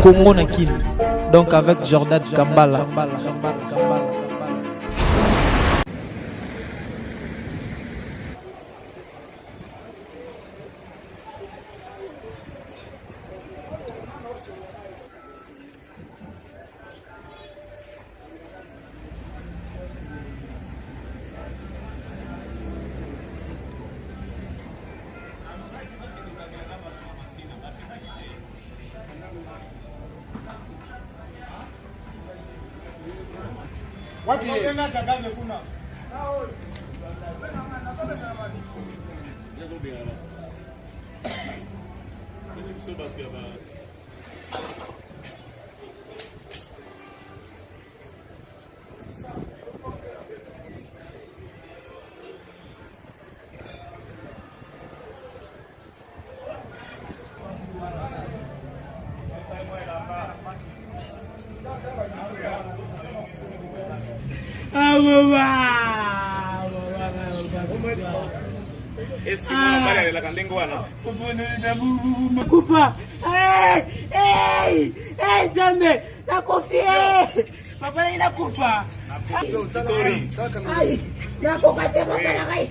Congo na Kini. Donc avec Jordan Kambala. Wapi yeye? Esse é la candenguana. Kufa. Ei, jambe. Nakufia. Papa ina kufa. Ai, nakukate baba kai.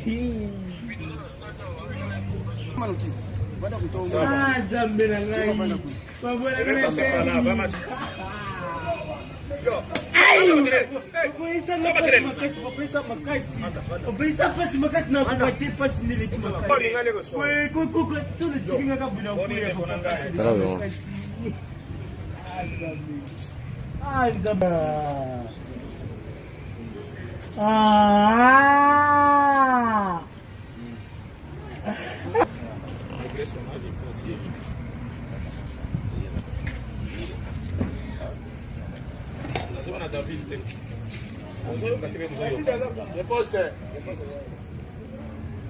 Maluki. Bada kutoa. Jambe na ngai. Papa ina kana. Ai! Ubeisa na pasi makasi na kupatia pasi nile kima. Wewe kuku tule chikinga kabla ya kuya. Sawa. David. Bonjour, katika mzoyo. Reposte.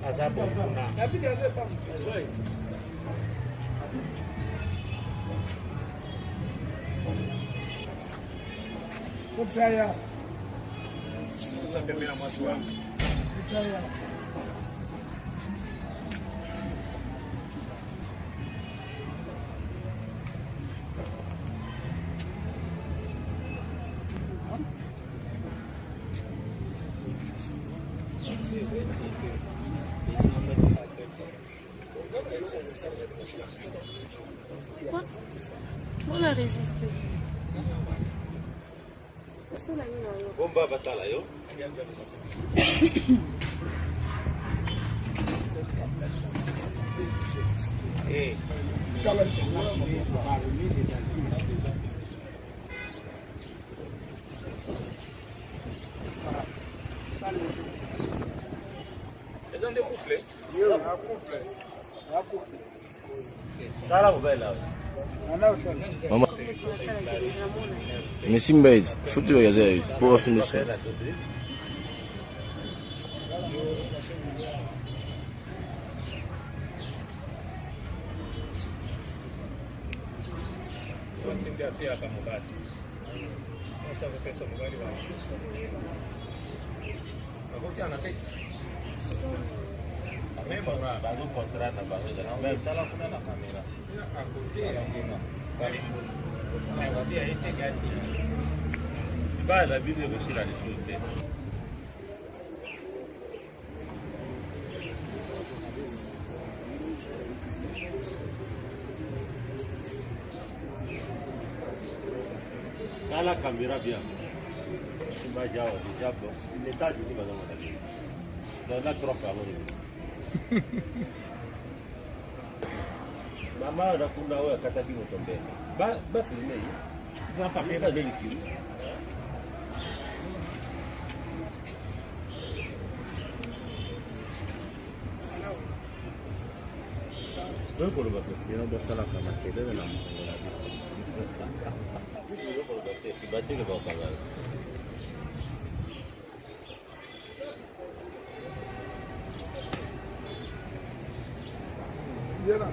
Azabu kuna. David azepa. Bonjour. Kutsaya. Sasa pembeni na mwasi wangu. Kutsaya. Quoi? On a résisté. Bomba batala yo. Eh. Elles ont des couplets. Mama. Nimesimba hizi. Futi ya zai. Poa finish. Ndio pia kama mabati. Sasa kwa pesa mgali wa. Bakoti anataka. Ameba una bazo kontra na bazo na mbele tala kuna na kamera. Karibu. Na wadia yote gati. Bala video kushira ni shute. Kala kamera bien. Simba jao diabo. Netaji ni bazo mtaki. Ndio trofa hapo. Mama anakunda wewe kata kimo tombeni. Ba filme hii. Sasa peka deli kiu. Sio kwa sababu yana bosala kama kile na mkongo la bisi. Sio kwa sababu kibati kwa baba. Yana.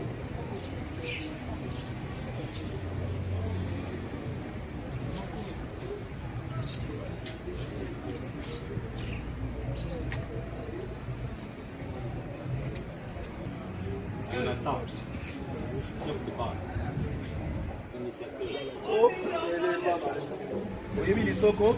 Jonathan. oyebi lisoko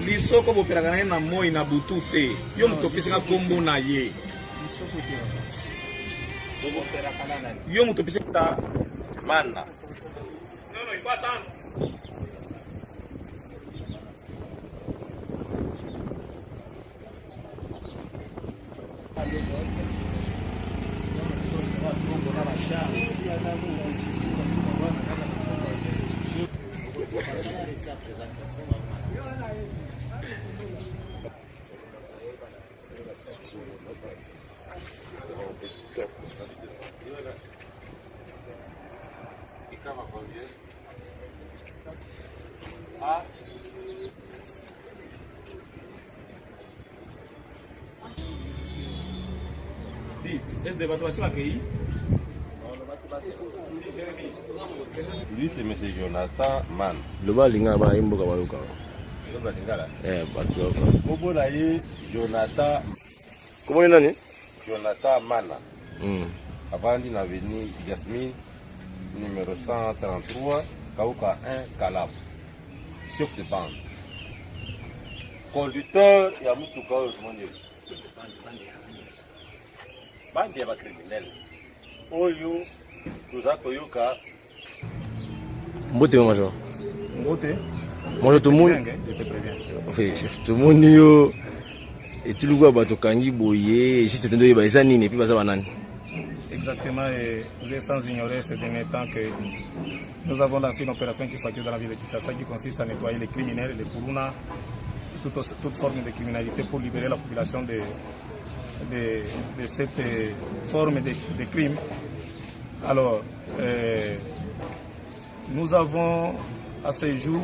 lisoko bopelaka na ye na moi na butu te yo moto opesaka kombo na ye yo moto opesaka Mana. non ipatano Est-ce que votre voiture accueillie? Lui, c'est M. Jonathan Mann. Le bal linga ba imboka bayoka. Lingala. Bayoka. Bobo na ye Jonathan. Comment est nani? Jonathan Mana. Avandi na avenue Jasmine, numéro 133, Kauka 1, Calab. Chef de bande. Conducteur, il y a Moutouka au monde. Bande ya criminel. Oyo, Tuza Koyoka. Mbote major. Mbote. Moi tout le monde. Je te préviens. Oui, chef. Tout le monde yo. Et tout le gars bato kangi boye, juste tendo yeba ezani ne puis baza banani. Exactement, et vous êtes sans ignorer ces derniers temps que nous avons lancé une opération qui fait dans la ville de Kinshasa qui consiste à nettoyer les criminels, les Puruna, toute forme de criminalité pour libérer la population de cette forme de crime. Alors, nous avons à ce jour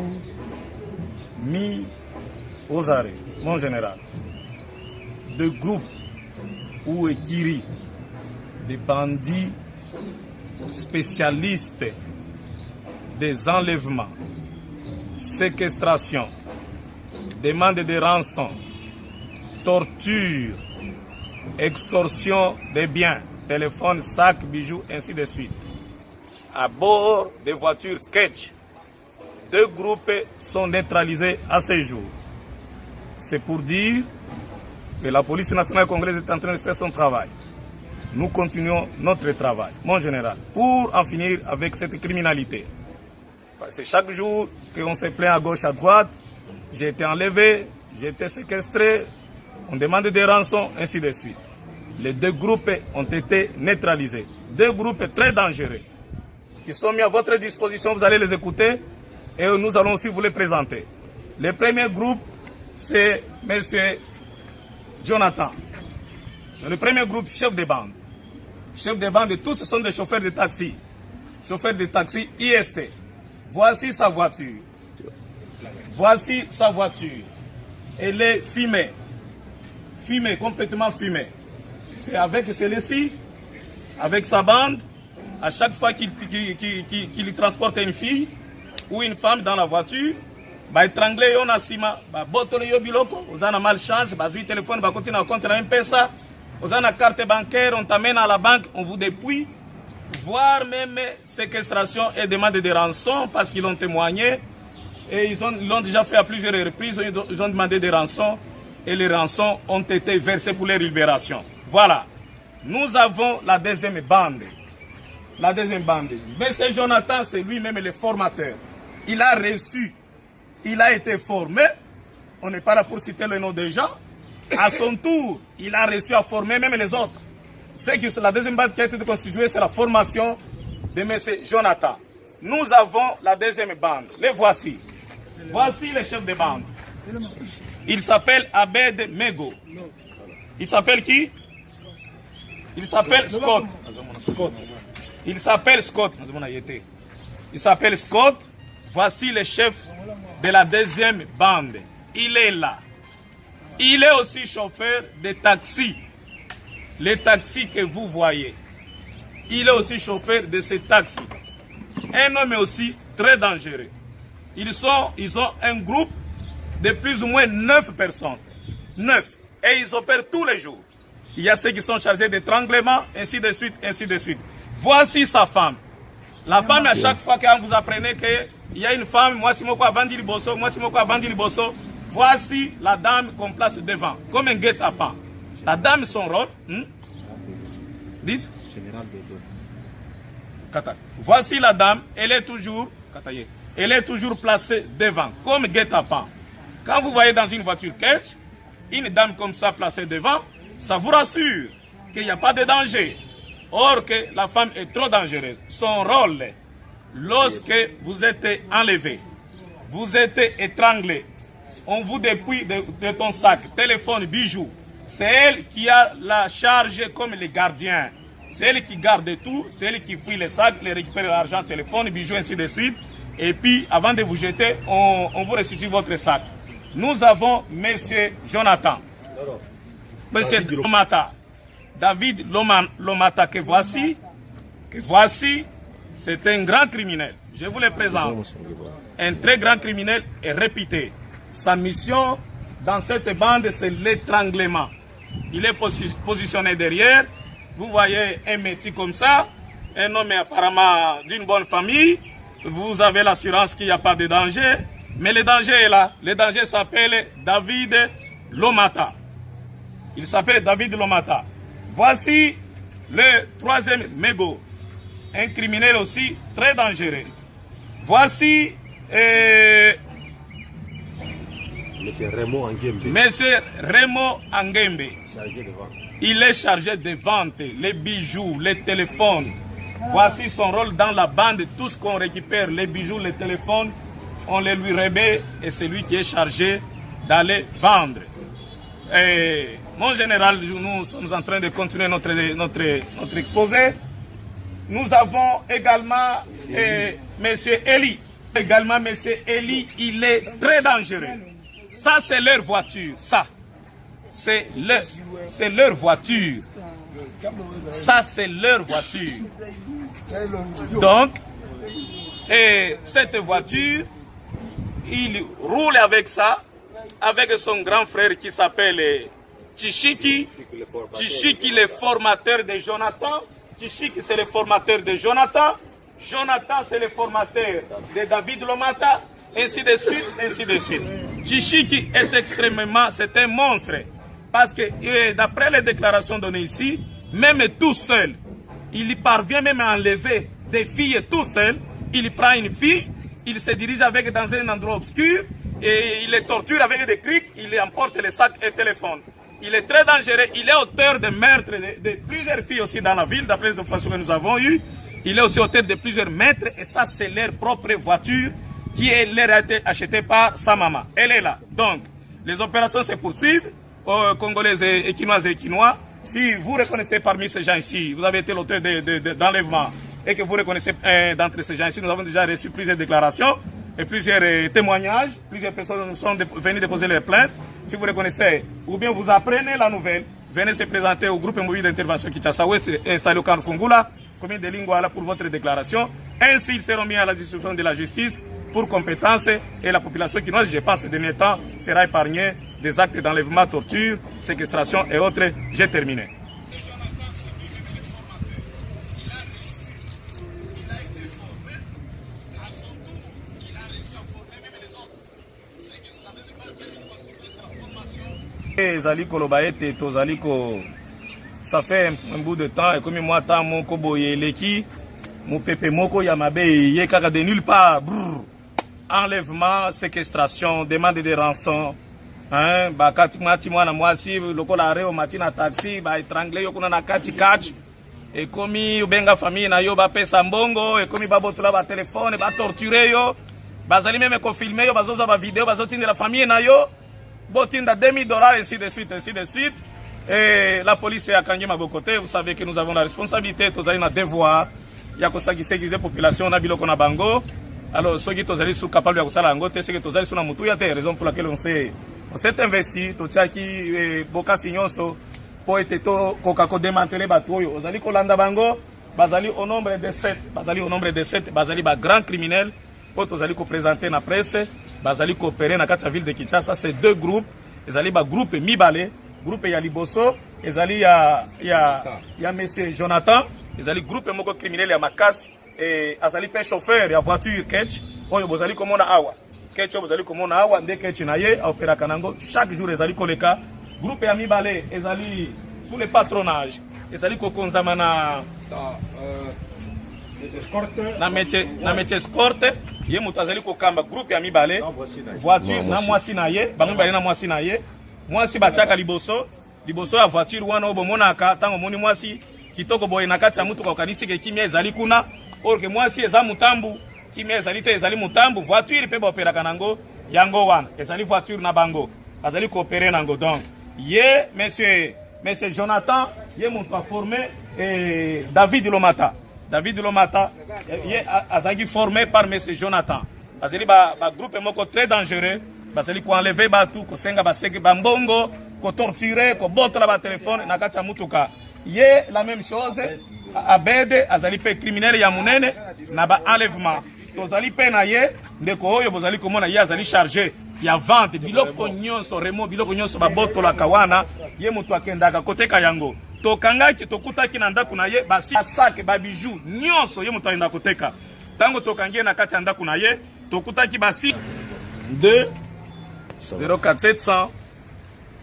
mis aux arrêts, mon général, de groupes ou équiri, des bandits spécialistes des enlèvements, séquestration, demande de rançon, torture, extorsion des biens, téléphone, sacs, bijoux, ainsi de suite. À bord des voitures Ketch, 2 groupes sont neutralisés à ce jour. C'est pour dire que la police nationale congolaise est en train de faire son travail. Nous continuons notre travail, mon général, pour en finir avec cette criminalité. Parce que chaque jour qu'on se plaint à gauche, à droite, j'ai été enlevé, j'ai été séquestré, on demande des rançons, ainsi de suite. Les 2 groupes ont été neutralisés. 2 groupes très dangereux qui sont mis à votre disposition, vous allez les écouter et nous allons aussi vous les présenter. Le premier groupe, c'est M. Jonathan. C'est le premier groupe, chef de bande. Chef de bande, tous ce sont des chauffeurs de taxi. Chauffeurs de taxi IST. Voici sa voiture. Voici sa voiture. Elle est fumée. Fumée, complètement fumée. C'est avec celui-ci, avec sa bande, à chaque fois qu'il transporte une fille ou une femme dans la voiture, bah étrangler yon asima, bah botole yo biloko, vous avez malchance, bah zui téléphone, bah continue à compte na M-Pesa, vous avez une carte bancaire, on t'amène à la banque, on vous dépouille, voire même séquestration et demande de rançon parce qu'ils ont témoigné et ils l'ont déjà fait à plusieurs reprises, ils ont demandé des rançons et les rançons ont été versées pour leur libération. Voilà. Nous avons la deuxième bande. La deuxième bande. M. Jonathan, c'est lui-même le formateur. Il a reçu, il a été formé. On n'est pas là pour citer le nom des gens. À son tour, il a reçu à former même les autres. C'est que la deuxième bande qui a été constituée, c'est la formation de M. Jonathan. Nous avons la deuxième bande. Les voici. Voici les chefs de bande. Il s'appelle Abed Mego. Il s'appelle qui? Il s'appelle Scott. Il s'appelle Scott. Il s'appelle Scott. Voici le chef de la deuxième bande. Il est là. Il est aussi chauffeur de taxi. Les taxis que vous voyez. Il est aussi chauffeur de ces taxis. Un homme aussi très dangereux. Ils ont un groupe de plus ou moins 9 personnes. 9. Et ils opèrent tous les jours. il y a ceux qui sont chargés d'étranglement, ainsi de suite, ainsi de suite. Voici sa femme. La femme, à chaque fois que vous apprenez qu'il y a une femme, moi si moi vendu le bosso, moi si moi vendu le bosso, voici la dame qu'on place devant, comme un guet-apens. La dame, son rôle, dites, Général de dos. voici la dame, elle est toujours placée devant, comme guet-apens. Quand vous voyez dans une voiture catch, une dame comme ça placée devant, ça vous rassure qu'il n'y a pas de danger. Or que la femme est trop dangereuse. Son rôle, lorsque vous êtes enlevé, vous êtes étranglé, on vous dépouille de ton sac, téléphone, bijoux. C'est elle qui a la charge comme les gardiens. C'est elle qui garde tout, c'est elle qui fouille les sacs, les récupère l'argent, téléphone, bijoux, ainsi de suite. Et puis, avant de vous jeter, on vous restitue votre sac. Nous avons Monsieur Jonathan, Monsieur Lomata, David Lomata que voici, c'est un grand criminel. Je vous le présente. Un très grand criminel est réputé. Sa mission dans cette bande, c'est l'étranglement. Il est positionné derrière. Vous voyez un métier comme ça, un homme apparemment d'une bonne famille. Vous avez l'assurance qu'il n'y a pas de danger. Mais le danger est là. Le danger s'appelle David Lomata. Il s'appelle David Lomata. Voici le troisième mégot. Un criminel aussi très dangereux. Voici Monsieur Raymond Angembe. Monsieur Raymond Angembe. Chargé de vente. Il est chargé de vente les bijoux, les téléphones. Voici son rôle dans la bande. Tout ce qu'on récupère, les bijoux, les téléphones, on les lui remet et c'est lui qui est chargé d'aller vendre. Et mon général, nous sommes en train de continuer notre exposé. Nous avons également Monsieur Eli. Également Monsieur Eli, il est très dangereux. Ça, c'est leur voiture. Ça, c'est leur voiture. Ça, c'est leur voiture. Donc, cette voiture, il roule avec ça, avec son grand frère qui s'appelle Tchishiki. Tchishiki, le formateur de Jonathan. Tchishiki, c'est le formateur de Jonathan. Jonathan, c'est le formateur de David Lomata. Ainsi de suite, ainsi de suite. Tchishiki est extrêmement, c'est un monstre. Parce que d'après les déclarations données ici, même tout seul, il parvient même à enlever des filles tout seul. Il prend une fille, il se dirige avec dans un endroit obscur et il les torture avec des crics, il emporte les sacs et téléphone. Il est très dangereux, il est auteur de meurtres de plusieurs filles aussi dans la ville, d'après les informations que nous avons eues. Il est aussi auteur de plusieurs meurtres et ça c'est leur propre voiture qui leur a été achetée par sa maman. Elle est là. Donc, les opérations se poursuivent, Congolaises et Quinoises et Quinois. Si vous reconnaissez parmi ces gens ici, vous avez été l'auteur d'enlèvement et que vous reconnaissez d'entre ces gens ici, nous avons déjà reçu plusieurs déclarations et plusieurs témoignages. Plusieurs personnes sont venues déposer leurs plaintes. Si vous reconnaissez ou bien vous apprenez la nouvelle, venez se présenter au groupe mobile d'intervention Kinshasa Ouest installé au camp Fungula, commune de Lingouala pour votre déclaration. Ainsi, ils seront mis à la disposition de la justice pour compétence et la population quinoise, je pense, ces derniers temps, sera épargnée des actes d'enlèvement, torture, séquestration et autres. J'ai terminé. Zaliko Lobaete, Tozaliko, ça fait un bout de temps, et comme moi, tant mon koboye leki, mon pépé moko yamabe, yekaka de nulle part, brrr. Enlèvement, séquestration, demande de rançon, hein, bah, kati mwana mwasi, lokola reo matina taxi, bah, étranglé, yokuna na kati catch, et komi, ubenga famille na yo, ba pesa mbongo, et komi babotula ba téléphone, ba torturer yo, bazali même ko filmer yo, bazoza ba vidéo, bazotine la famille na yo, botinda $2000, ainsi de suite, ainsi de suite. Et la police est à Kangi Mabokote, vous savez que nous avons la responsabilité, tous allons devoir, il y a que ça qui sécurise la population, on a biloko na bango. Alors, ceux qui sont capables de faire la bango, c'est que tous allons sur la moutou, il y a des raisons pour lesquelles on s'est investi, tout ça qui, boka signonso, pour être kokako démanteler batoyo. Vous allez kolanda bango, bazali au nombre de 7, bazali ba grand criminel, pour tous allez présenter na presse, bazali coopérer na 4 villes de Kinshasa, c'est deux groupes, ils allaient ba groupe Mibale, groupe ya liboso ezali ya monsieur Jonathan ezali groupe moko criminel ya makasi azali pe chauffeur ya voiture ketch oyo bozali komona awa ketch oyo bozali komona awa nde ketch na ye aoperaka nango chaque jour ezali koleka groupe ya mibale ezali sous le patronage ezali kokonzama na métier escorte ye moto azali kokamba groupe ya mibale voiture na mwasi na ye bango mibale na mwasi na ye mwasi batiaka liboso ya voiture wana obomonaka ntango moni mwasi kitoko boye na kati ya mutuka okanisi ke kimia ezali kuna orke mwasi eza mutambu kimia ezali te ezali mutambu voiture mpe baoperaka nango yango wana ezali voiture na bango azali koopere nango donc ye monsieur Jonathan ye moto aforme David Lomata ye azali formé par monsieur Jonathan azali ba groupe moko très dangereux bazali ko enlever batu ko senga baseke bambongo ko torturer ko botola ba téléphone na kati ya mutuka ye la même chose abede azali pe criminel ya munene na ba enlèvement tozali pe na ye ndeko oyo bozali komona ye azali chargé ya vente biloko nyonso remo biloko nyonso ba botola kawana ye mutu akendaka koteka yango tokangaki tokutaki na ndako na ye basi sac ba bijoux nyonso ye mutu ayenda koteka tango tokangie na kati ya ndako na ye tokutaki basi 2 04700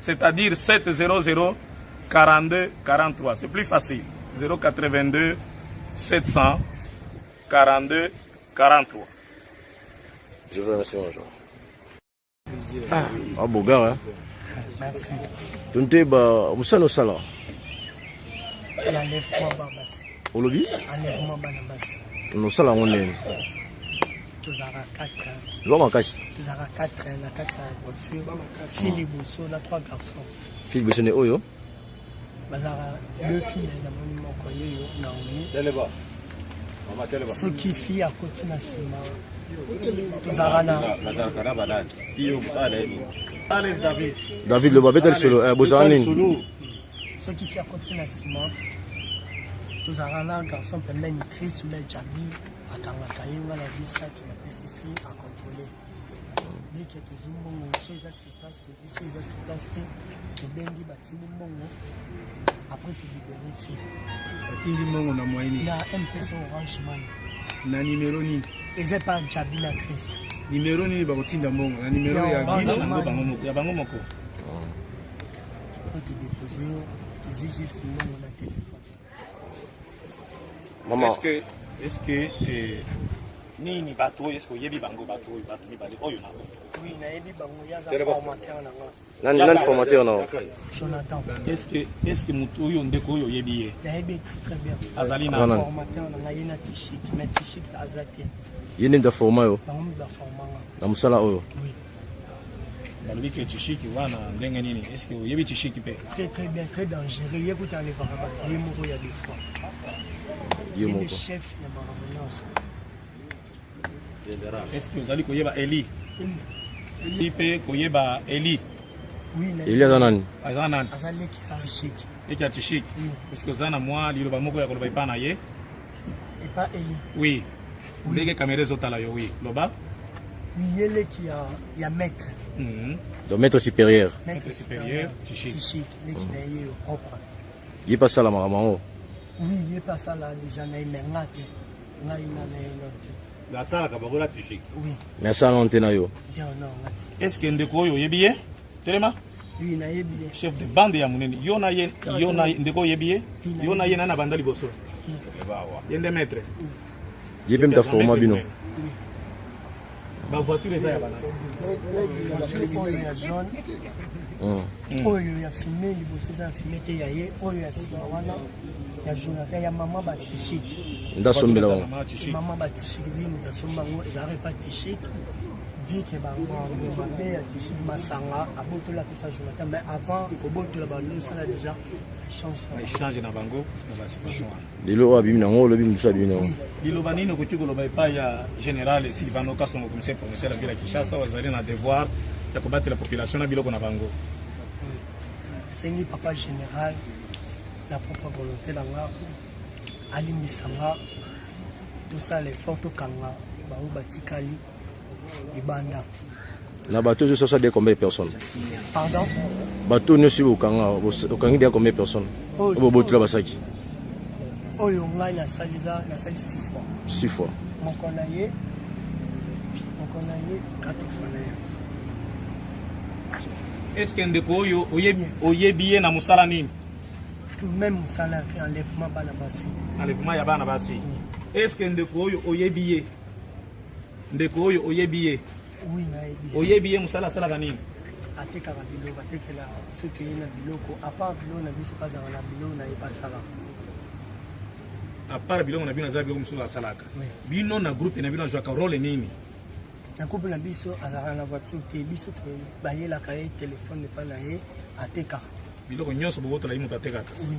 c'est-à-dire 700 42 43 c'est plus facile 082 700 42 43. Je vous remercie, bonjour. Ah, beau gars, hein? Merci. Tu n'es pas Moussano Sala. L'enlèvement Babas. Au lobby? Enlèvement Babas. Nous Sala, on est. Nous avons 4 ans. Nous avons 4 ans. Nous avons 4 ans. La 4 ans voiture. Philippe Bousso, on a 3 garçons. Philippe Bousso, on est où? Nous avons 2 filles. Nous avons connu Naomi. Ce qui fit à côté de Sima. David le Babet solo Bozarani. Ce qui fait à côté de Sima. Nous avons un garçon qui est écrit sur le Djabi à Tangakaï, on a vu ça qui m'a spécifié à contrôler. Dès que tu zoomes, on sait que c'est place, tu sais que c'est place, tu bengi bâtiment mongo. Après tu libères fille. Bâtiment mongo na moyen. Il y a un peu son orange man. Na numéro ni. Et c'est pas Djabi la crise. Numéro ni ba kotinda mongo. Na numéro ya guide ya bango moko. Quand tu déposes, tu veux juste le nom de téléphone. Maman. Est-ce que nini bato est-ce que yebi bango bato mibale oyo na oui na yebi bango ya za formateur na Nan formateur na Jonathan. Est-ce que mutu oyo ndeko oyo yebi ye Na yebi très bien azali na formateur na yena tishik mais tishik azati yene nda forma yo bango ba formanga na musala oyo oui balobi ke tishiki wana ndenge nini est-ce que yebi tishiki pe très bien très dangereux yekuta le baraba ye moko ya des fois ye moko chef ya barabonance. est-ce que ozali koyeba Eli pe koyeba Eli oui il y a nani azana azali ki tishik eki tishiki est-ce que ozana mwa liloba moko ya koloba ipana ye et pas Eli oui ndenge caméra ezotala yo oui loba oui yele ki ya maître donc maître supérieur tishik leki na ye propre il passe la maman oui il passe ça là déjà na imengate na ina na inote la sala kabagola tishik oui mais ça non tena yo bien non est-ce que ndeko oyo yebi ye telema oui na yebi chef de bande ya munene yo na ndeko yebi ye yo na ye na banda liboso yende maître yebe mta forma bino ba voiture eza ya bana oyo ya jaune oyo ya filmé liboso eza filmé te ya ye oyo ya sima wana ya Jonathan ya mama batishik ndasombela wango mama batishik bino ndasomba ngo ezare pas tishik dike bango mabe ya tishik masanga abotola pesa Jonathan mais avant kobotola balo sala déjà change na bango na ba situation lelo abimi na ngolo bimi musa bimi na liloba nini ko tiko loba epa ya général Sylvano Kasongo commissaire provincial de la Kinshasa wazali na devoir ya kobattre la population na biloko na bango sengi papa général la propre volonté nanga alimisanga tosala effort tokanga bango batikali libanda Na bateau, je suis de combien de personnes? Pardon? Bateau, nous sommes au Kangi de combien de personnes? Au Botula Basaki. Oh, ngai na sali 6 fois. 6 fois. Mon connaye 4 fois. Est-ce que ndeko oyo oyebi na musala nini? Même musala qui enlèvement bana basi. Enlèvement ya bana basi. Est-ce que ndeko oyo oyebi? Ndeko oyo oyebi? Oui, nayebi. Oyebi musala sala kanini? Atekaka biloko, atekela soki ye na biloko, à part biloko na biso kazala na biloko na ye basala. À part biloko na bino za biloko musala salaka. Bino na groupe na bino jouaka rôle nini? Na couple na biso azala na voiture te biso te bayelaka ye téléphone epa na ye ateka. Biloko nyonso bobotala ye moto atekaka. Oui.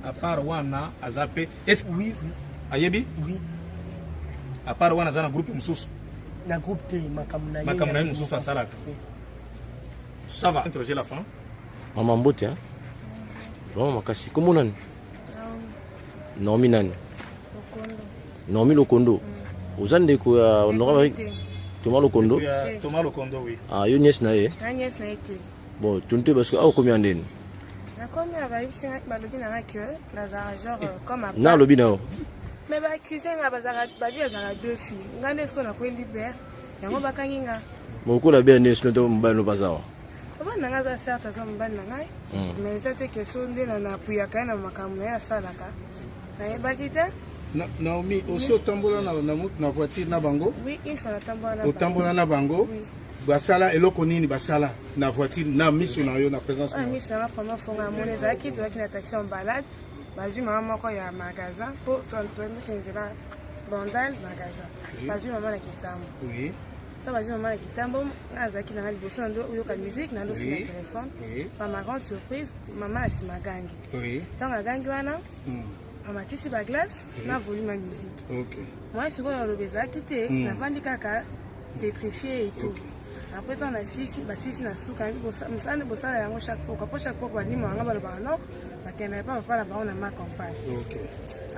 À part wana azape est-ce oui ayebi? Oui. À part wana za na groupe mususu. Na groupe te makambo na ye. Makambo na ye mususu asalaka. Ça va. Interroger la femme. Maman Mbote, hein? Vraiment, Makasi. Comment on a? Nomi nani? Nomi Lokondo. Aux années que on aura Thomas Lokondo. Thomas Lokondo, oui. Ah, Younes Nae. Agnès n'a été. Bon, tu ne sais parce que ah combien d'années? Na combien va y avoir balobi na que Lazare genre comme à Na lobi na. Mais ba cuisine na bazara bali azara 2 filles. Ngande est-ce qu'on a quoi libère? Yango bakanginga. Moko la bien est-ce que tu mbano bazawa. Aba nanga za certes za mbana ngai. Mais cette question de na puyaka na makambo ya salaka. Na yebakite? Naomi, aussi otambola na voiture na bango? Oui, une fois na tambola na. Otambola na bango? Oui. Basala eloko nini basala na voiture na miso na yo na présence na. Miso na comment fonga moneza ki doit na taxi en balade. Bazui maman moko ya magasin pour transformer kinzela bandal magasin. Bazui maman na kitambo. Oui. Ça bazui maman na kitambo azaki na liboso ndo yoka musique na ndo fina téléphone. Ma grande surprise, maman asimagangi. Oui. Tant agangi wana. On tisi ba glace na volume ma musique. OK. Moi ce qu'on lobeza quitté na vandi kaka pétrifié et tout. Après on a sisi na suka musane bosala yango chaque fois kwa limo anga balo bano bakena pas la ba on a ma campagne. OK.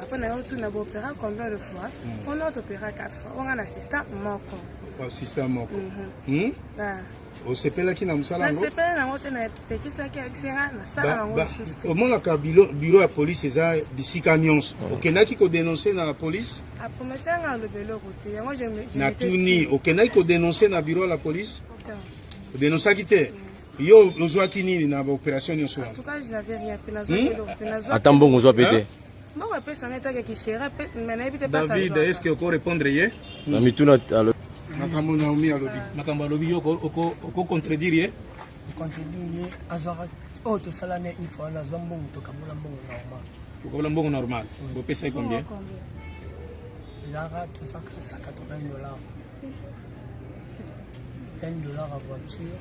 Après on a tout na opéra combien de fois? On a opéra 4 fois. On a un assistant moko. Assistant moko. Ah. O sepela ki na musala ngo? Na sepela na ngote na pekisa ki akisera na sala ngo. Au moins ka bureau ya police eza bisika nyonso. Okendaki ko dénoncer na police? Après nga le belo côté. Yango je na tuni okendaki ko dénoncer na bureau la police? Dénoncer te. Yo ozwaki nini na opération nyonso? En tout cas, je n'avais rien fait na zolo. Attends bon on pété. Moi on appelle ça neta ki chéra mais na ebite pas ça. David, est-ce que vous répondre hier? Na mituna alors makambo Naomi alobi. Makambo alobi yo ko contredire ye? Contredire azara oh to sala ne une fois na zombo to kabola mbongo normal. Kabola mbongo normal. Vous payez combien? Zara tout ça $180. $10 à voiture.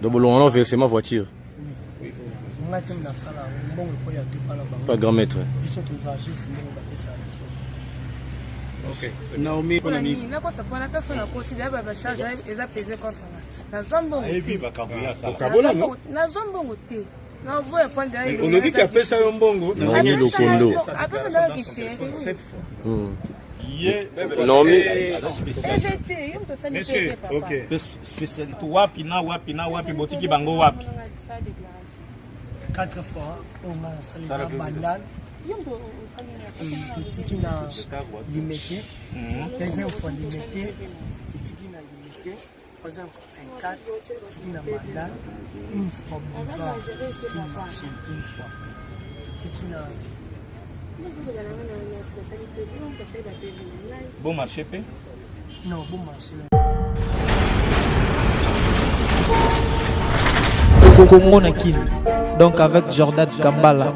Donc on a versé ma voiture. Oui. On a comme dans ça là, bon il y a tout pas là-bas. Pas grand maître. Ils sont tous juste bon on ça. OK. Naomi Nami na kwa sababu hata sio na consider baba charge eza peser contre na zombo. Ebi bakabuya sala. Kabola no? Na zombo te. Na voye prendre derrière. Olobi ki apesa yo mbongo? Nomi Lokondo. Après ça dans qui chéri. 7 fois. Non mais Monsieur, OK. Spécialité wapi na wapi botiki bango wapi? 4 fois on a salé la bandane. Tiki na limité. Deuxième fois limité. Tiki na limité. Troisième fois 4. Tiki na bandane. Une fois boulevard. Une fois. Tiki na Bon marché pe? non, bon marché. Congo Nakini. Donc avec Jordan Kambala.